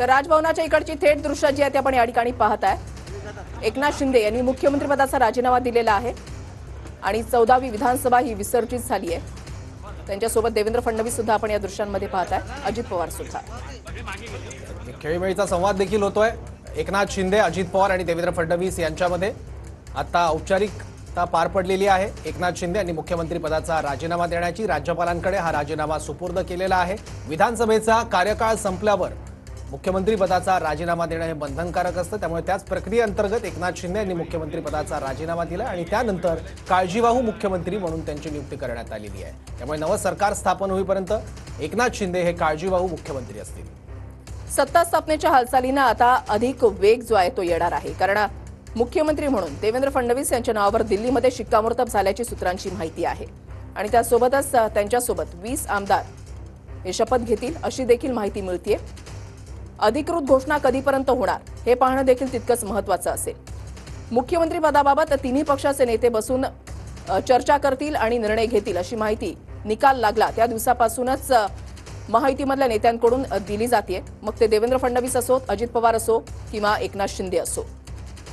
तर राजभवनाच्या इकडची थेट दृश्य जी आहे ते आपण या ठिकाणी पाहत आहे। एकनाथ शिंदे यांनी मुख्यमंत्रीपदाचा राजीनामा दिलेला आहे आणि 14वी विधानसभा ही विसर्जित झाली आहे। त्यांच्यासोबत देवेंद्र फडणवीस सुद्धा आपण या दृश्यांमध्ये पाहत आहे, अजित पवार सुद्धा। खेळीमेळीचा संवाद देखील होतोय। एकनाथ शिंदे, अजित पवार आणि देवेंद्र फडणवीस यांच्यामध्ये आता औपचारिकता पार पडलेली आहे। एकनाथ शिंदे यांनी मुख्यमंत्री पदाचा राजीनामा देण्याची राज्यपालांकडे हा राजीनामा सुपूर्द केलेला आहे। विधानसभेचा कार्यकाळ संपल्यावर मुख्यमंत्री पदाचा राजीनामा देणे हे बंधनकारक असतं, त्यामुळे त्याच प्रक्रियेअंतर्गत एकनाथ शिंदे यांनी मुख्यमंत्री पदाचा राजीनामा दिला आणि त्यानंतर काळजीवाहू मुख्यमंत्री म्हणून त्यांची नियुक्ती करण्यात आलेली आहे। त्यामुळे नवं सरकार स्थापन होईपर्यंत एकनाथ शिंदे हे काळजीवाहू मुख्यमंत्री असतील। सत्ता स्थापनेच्या हालचालींना आता अधिक वेग जो आहे तो येणार आहे, कारण मुख्यमंत्री म्हणून देवेंद्र फडणवीस यांच्या नावावर दिल्लीमध्ये शिक्कामोर्तब झाल्याची सूत्रांची माहिती आहे आणि त्यासोबतच त्यांच्यासोबत 20 आमदार हे शपथ घेतील अशी देखील माहिती मिळतेय। अधिकृत घोषणा कधीपर्यंत होणार हे पाहणं देखील तितकंच महत्त्वाचं असेल। मुख्यमंत्री पदाबाबत तिन्ही पक्षाचे नेते बसून चर्चा करतील आणि निर्णय घेतील अशी माहिती निकाल लागला त्या दिवसापासूनच महायुतीमधल्या नेत्यांकडून दिली जाते, मग ते देवेंद्र फडणवीस असोत, अजित पवार असो किंवा एकनाथ शिंदे असो।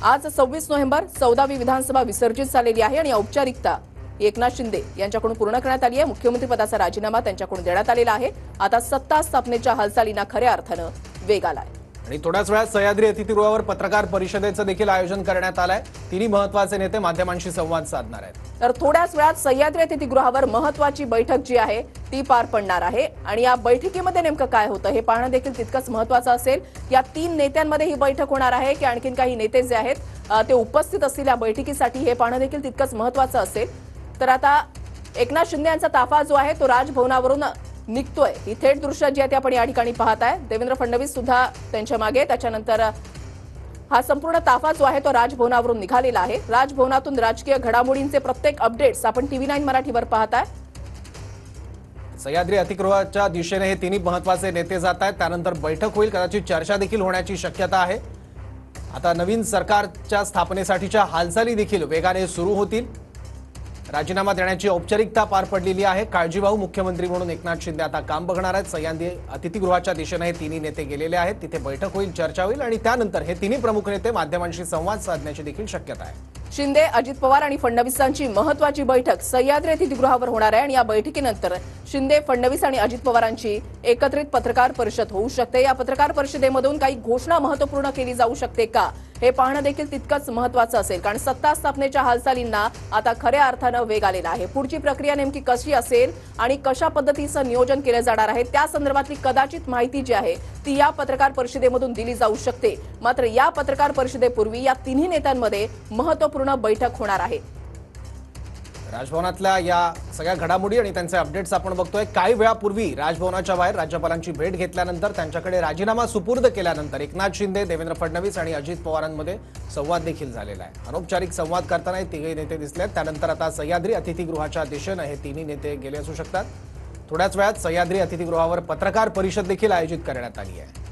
आज 26 नोव्हेंबर 14वी विधानसभा विसर्जित झालेली आहे आणि औपचारिकता एकनाथ शिंदे यांच्याकडून पूर्ण करण्यात आली आहे। मुख्यमंत्री पदाचा राजीनामा त्यांच्याकडून देण्यात आलेला आहे। आता सत्ता स्थापनेच्या हालचालींना खऱ्या अर्थानं वेग आलाय आणि थोड्याच वेळात सह्याद्री अतिथीगृहावर पत्रकार परिषदेचं देखील आयोजन करण्यात आलंय। तिन्ही महत्त्वाचे नेते माध्यमांशी संवाद साधणार आहेत। तर थोड्याच वेळात सह्याद्री अतिथीगृहावर महत्त्वाची बैठक जी आहे ती पार पडणार आहे आणि या बैठकीमध्ये नेमकं काय होतं हे पाहणं देखील तितकंच महत्त्वाचं असेल। या 3 नेत्यांमध्ये ही बैठक होणार आहे की आणखीन काही नेते जे आहेत ते उपस्थित असतील या बैठकीसाठी हे पाहणं देखील तितकंच महत्त्वाचं असेल। तर आता एकनाथ शिंदे यांचा ताफा जो आहे तो राजभवनावरून निघतोय, ही थेट दृश्य जी आहे ते आपण या ठिकाणी पाहत आहे। देवेंद्र फडणवीस सुद्धा त्यांच्या मागे, त्याच्यानंतर हा संपूर्ण ताफा जो आहे तो राजभवनावरून निघालेला आहे। राजभवनातून राजकीय घडामोडींचे प्रत्येक अपडेट्स आपण TV9 मराठीवर पाहत आहे। सह्याद्री अतिथीगृहाच्या दिशेने हे तिन्ही महत्त्वाचे नेते जात आहेत, त्यानंतर बैठक होईल, कदाचित चर्चा देखील होण्याची शक्यता आहे। आता नवीन सरकारच्या स्थापनेसाठीच्या हालचाली देखील वेगाने सुरू होतील। राजीनामा देण्याची औपचारिकता पार पडलेली आहे। काळजीवाहू मुख्यमंत्री म्हणून एकनाथ शिंदे आता काम बघणार आहेत। सह्याद्री अतिथीगृहाच्या दिशेने हे तिन्ही नेते गेलेले आहेत, तिथे बैठक होईल, चर्चा होईल आणि त्यानंतर हे तिन्ही प्रमुख नेते माध्यमांशी संवाद साधण्याची देखील शक्यता आहे। शिंदे, अजित पवार आणि फडणवीसांची महत्त्वाची बैठक सह्याद्री अतिथीगृहावर होणार आहे आणि या बैठकीनंतर शिंदे, फडणवीस आणि अजित पवारांची एकत्रित पत्रकार परिषद होऊ शकते। या पत्रकार परिषदेमधून काही घोषणा महत्त्वपूर्ण केली जाऊ शकते का हे पाहणं देखील तितकंच महत्त्वाचं असेल, कारण सत्ता स्थापनेच्या हालचालींना आता खऱ्या अर्थानं वेग आलेला आहे। पुढची प्रक्रिया नेमकी कशी असेल आणि कशा पद्धतीचं नियोजन केलं जाणार आहे त्या संदर्भातली कदाचित माहिती जी आहे ती या पत्रकार परिषदेमधून दिली जाऊ शकते। मात्र या पत्रकार परिषदेपूर्वी या तिन्ही नेत्यांमध्ये महत्त्वपूर्ण बैठक होणार आहे। राजभवनातल्या या सगळ्या घडामोडी आणि त्यांचे अपडेट्स आपण बघतोय। काही वेळापूर्वी राजभवनाच्या बाहेर राज्यपालांची भेट घेतल्यानंतर त्यांच्याकडे राजीनामा सुपूर्द केल्यानंतर एकनाथ शिंदे, देवेंद्र फडणवीस आणि अजित पवारांमध्ये संवाद देखील झालेला आहे। अनौपचारिक संवाद करताना तिघे नेते दिसलेत। त्यानंतर आता सह्याद्री अतिथीगृहाच्या दिशेने हे तिन्ही नेते गेले असू शकतात। थोड्याच वेळात सह्याद्री अतिथीगृहावर पत्रकार परिषद देखील आयोजित करण्यात आली आहे।